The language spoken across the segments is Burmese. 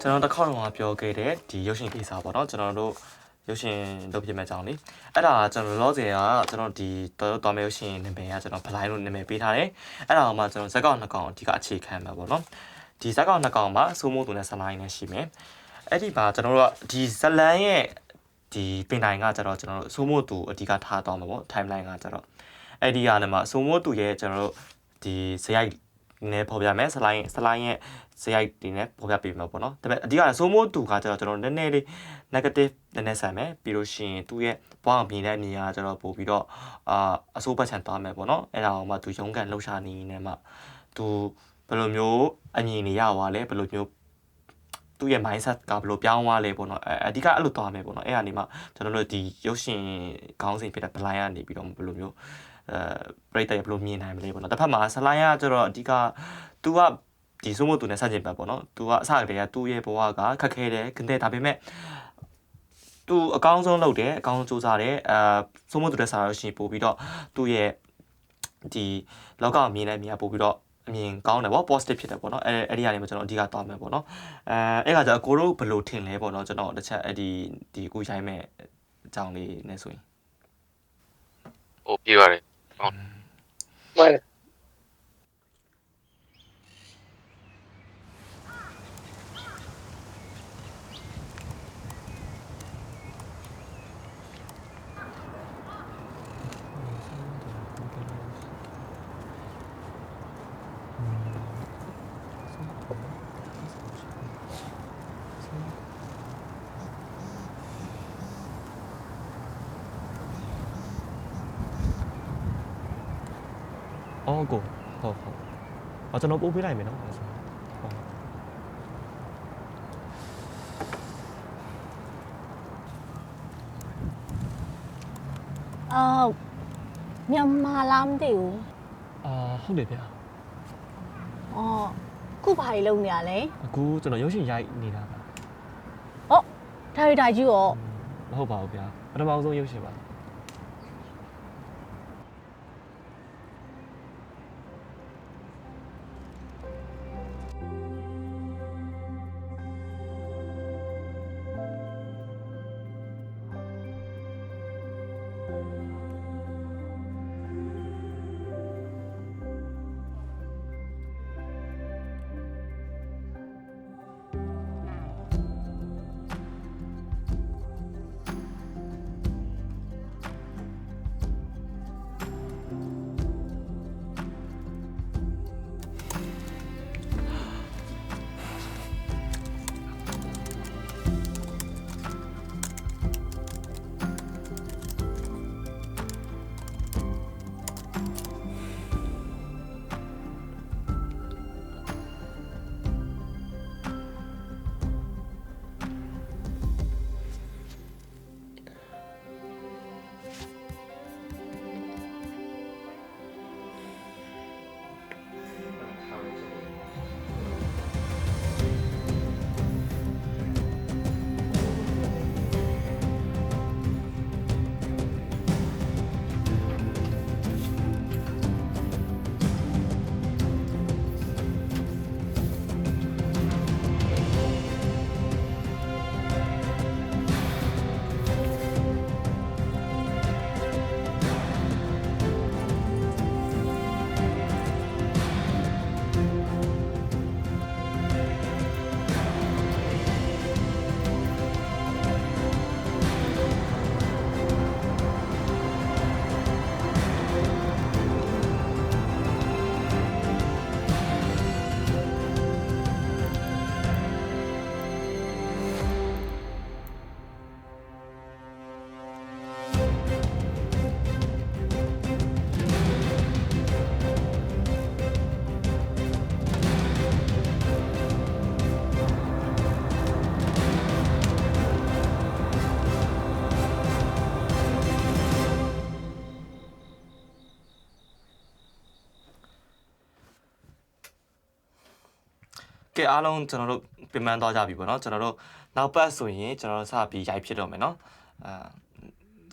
ကျွန်တော်တစ်ခေါက်တော့ပြောခဲ့တဲ့ဒီရုပ်ရှင်ကိစ္စပေါ့နော်ကျွန်တော်တို့ရုပ်ရှင်လုပ်ပြမဲ့ကြောင်းလေအဲ့ဒါကျွန်တော်လောဆယ်ကကျွန်တော်ဒီတော်မဲ့ရုပ်ရှင်နာမည်ကကျွန်တော်ဖလိုင်းလို့နာမည်ပေးထားတယ်အဲ့ဒါမှကျွန်တော်ဇက်ကောင်နှစ်ကောင်အဓိကအခြေခံမှာပေါ့နော်ဒီဇက်ကောင်နှစ်ကောင်မှာစိုးမိုးသူနဲ့ဆလိုင်းနဲ့ရှိမယ်အဲ့ဒီမှာကျွန်တော်တို့ကဒီဇလန်ရဲ့ဒီပင်တိုင်ကကျွန်တော်တို့စိုးမိုးသူအဓိကထားသွားမှာပေါ့ timeline ကကျွန်တော်အဲ့ဒီကနေမှာစိုးမိုးသူရဲ့ကျွန်တော်တို့ဒီဇယိုက်နဲ့ပေါ်ပြမယ်ဆလိုင်းရဲ့ဇယိုက်ဒီနဲ့ပေါ်ပြပေးမှာပေါ့နော်ဒါပေမဲ့အဓိကစိုးမိုးသူကကျွန်တော်နည်းနည်းလေး negative နည်းနည်းဆန်မယ်ပြီးလို့ရှိရင်သူ့ရဲ့ဘဝမြင်တဲ့နေရာကျွန်တော်ပို့ပြီးတော့အဆိုးပတ်ချန်သွားမယ်ပေါ့နော်အဲ့ဒါအောင်မှသူရုန်းကန်လှုပ်ရှားနေနေမှာသူဘယ်လိုမျိုးအမြင်နေရသွားလဲဘယ်လိုမျိုးသူ့ရဲ့ mindset ကဘယ်လိုပြောင်းသွားလဲပေါ့နော်အဓိကအဲ့လိုသွားမယ်ပေါ့နော်အဲ့ကနေမှကျွန်တော်တို့ဒီရုပ်ရှင်ခေါင်းစဉ်ဖြစ်တဲ့ blind ကနေပြီးတော့ဘယ်လိုမျိုးပြိတ္တရဘယ်လိုမြင်နိုင်မလဲပေါ့နော်တစ်ဖက်မှာဆလိုင်းကကျတော့အဓိကသူကဒီစိုးမိုးသူနဲ့စတင်ပတ်ပေါ့နော်သူကအစကတည်းကသူ့ရဲ့ဘဝကခက်ခဲတယ်ခက်တဲ့ဒါပေမဲ့သူအကောင်းဆုံးလုပ်တယ်အကောင်းဆုံးစူးစမ်းတယ်စိုးမိုးသူတဲ့စာရုပ်ရှင်ပို့ပြီးတော့သူ့ရဲ့ဒီလောကမြင်တဲ့မြင်ပို့ပြီးတော့အမြင်ကောင်းတယ်ပေါ့ positive ဖြစ်တယ်ပေါ့နော်အဲ့ဒီကနေမှကျွန်တော်အဓိကသွားမယ်ပေါ့နော်အဲ့ကကျတော့ကိုတို့ဘယ်လိုထင်လဲပေါ့နော်ကျွန်တော်တစ်ချက်အဲ့ဒီကိုရိုင်းမဲ့အကြောင်းလေးနဲ့ဆိုရင်ဟုတ်ပြပါတယ်ဟုတ်မှန်တယ်အော်ကိုဟုတ်ကျွန်တော်ပို့ပေးလိုက်မယ်နော်မြန်မာလားမသိဘူးဟုတ်တယ်ဗျာခုဘာကြီးလုပ်နေရလဲအခုကျွန်တော်ရုပ်ရှင်ရိုက်နေတာပါဒါရီတာကြီးရောမဟုတ်ပါဘူးဗျာပထမဆုံးရုပ်ရှင်ပါ ကဲအားလုံးကျွန်တော်တို့ပြင်ပန်းသွားကြပြီပေါ့နော်ကျွန်တော်တို့နောက်ပတ်ဆိုရင်ကျွန်တော်တို့စပြီးရိုက်ဖြစ်တော့မယ်နော်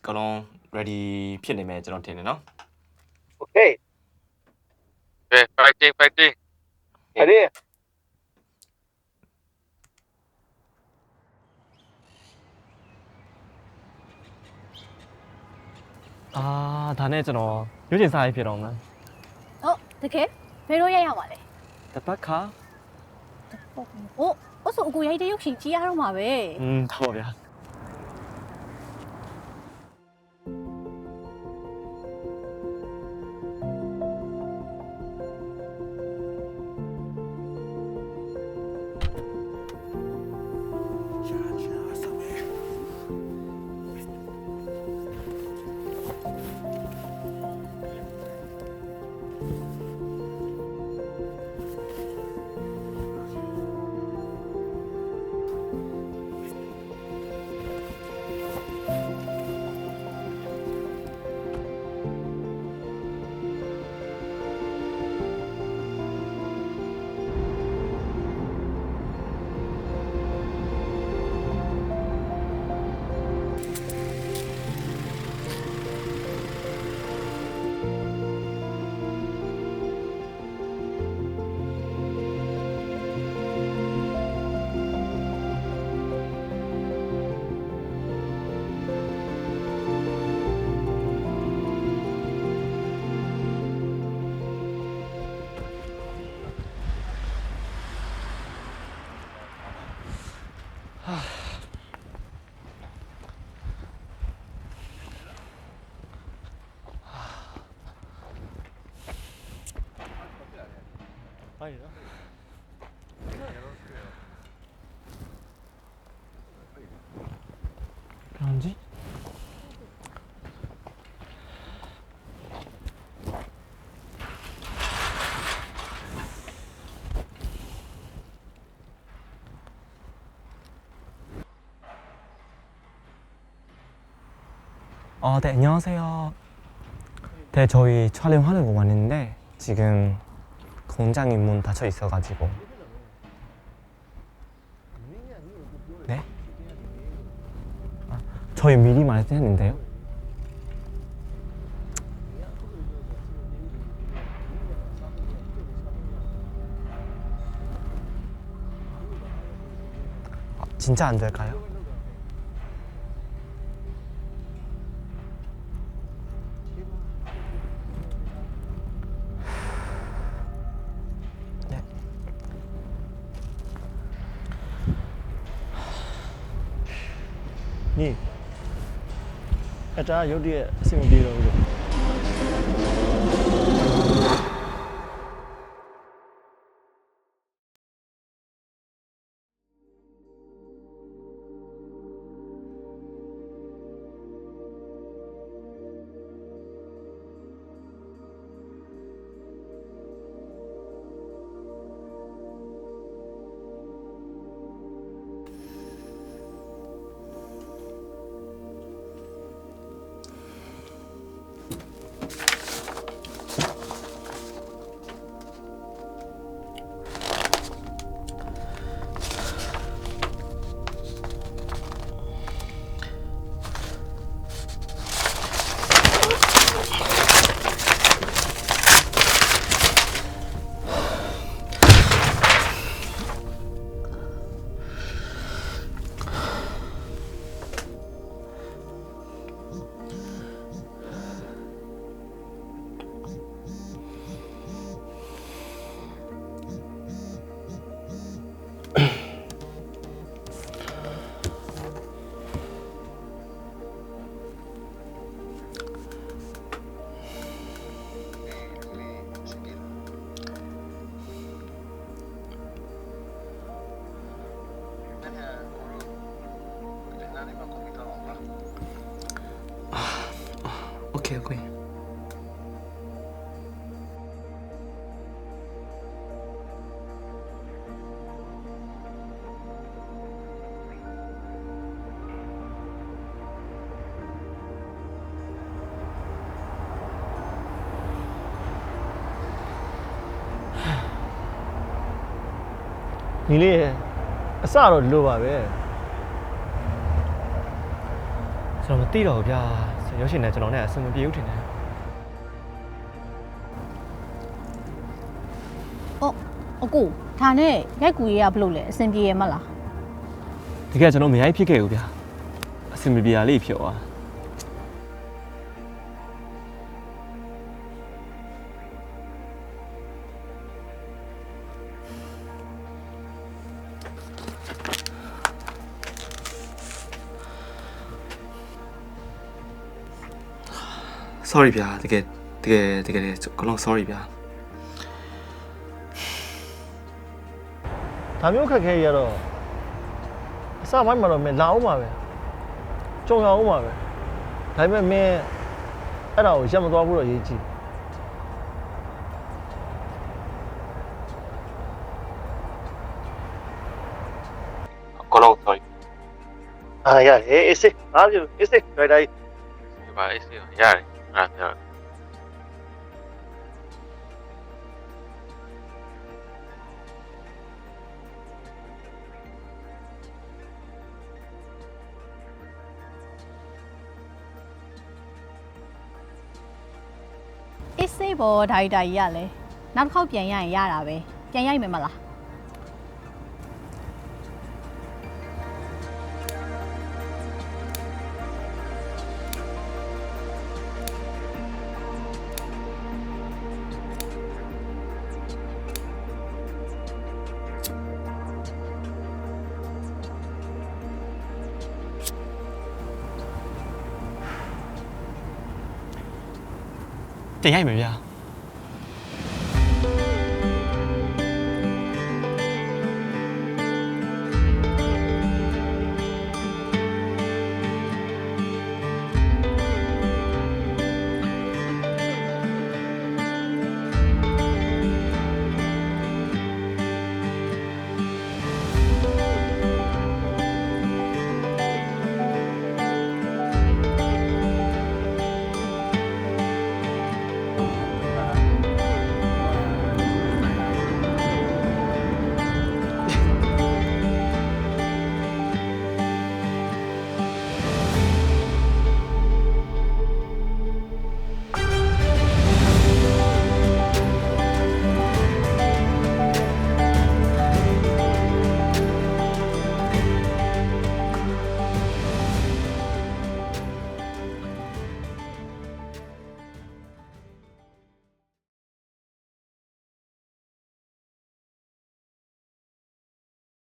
ကလုံး ready ဖြစ်နေမယ်ကျွန်တော်ထင်တယ်နော် Okay. ကဲ fighting Ready? အာဒါနဲ့ကျွန်တော်ရုပ်ရှင်စားရေးဖြစ်တော့မယ် ဟုတ်တကယ်ဘယ်တော့ရိုက်ရမှာလဲ တပတ်ခါ ဟုတ်အဲ့ဆိုအကိုရိုက်တဲ့ရုပ်ရှင်ကြီးရတော့မှာပဲ တော့ဗျာ ဟုတ်ရောကောင်းကြီး네, 안녕하세요. 네, 저희 촬영하는 거 왔는데 지금 공장이 문 닫혀 있어가지고. 네? 아, 저희 미리 말했는데요. 아, 진짜 안 될까요? 니, 자 여기에 쓰면 돼요. 오케이, 오케이. ညီလေးအစတော့လိုပါပဲ ကျွန်တော်မသိတော့ဘူးဗျာရုပ်ရှင်နဲ့ကျွန်တော်နဲ့အဆင်မပြေဘူးထင်တယ် အကိုဒါနဲ့ရိုက်ကူရေးရဘလို့လဲအဆင်ပြေရမလား တကယ်ကျွန်တော်မရိုက်ဖြစ်ခဲ့ဘူးဗျာအဆင်မပြေရလေးဖြစ်သွား sorry ဗျာတကယ်အကုန်လုံး sorry ဗျာ ဒါမျိုးခက်ခဲရတော့အစပိုင်းမှာတော့မင်းလာအောင်ပါပဲကြုံရအောင်ပါပဲဒါပေမဲ့မင်းအဲ့ဒါကိုရက်မသွားဘူးတော့ရေးကြည့် ကိုလုံး sorry ရတယ်အေးစေးအားပြအေးစေးဒရိုက်တာ ဒီပါအေးစေးရတယ်အားပြော အေးစေးဘောဒါရိုက်တာကြီးရလဲနောက်တစ်ခေါက်ပြန်ရရင်ရတာပဲပြန်ရိုက်မယ်မလား တင်ရိုက်မယ်ဗျာ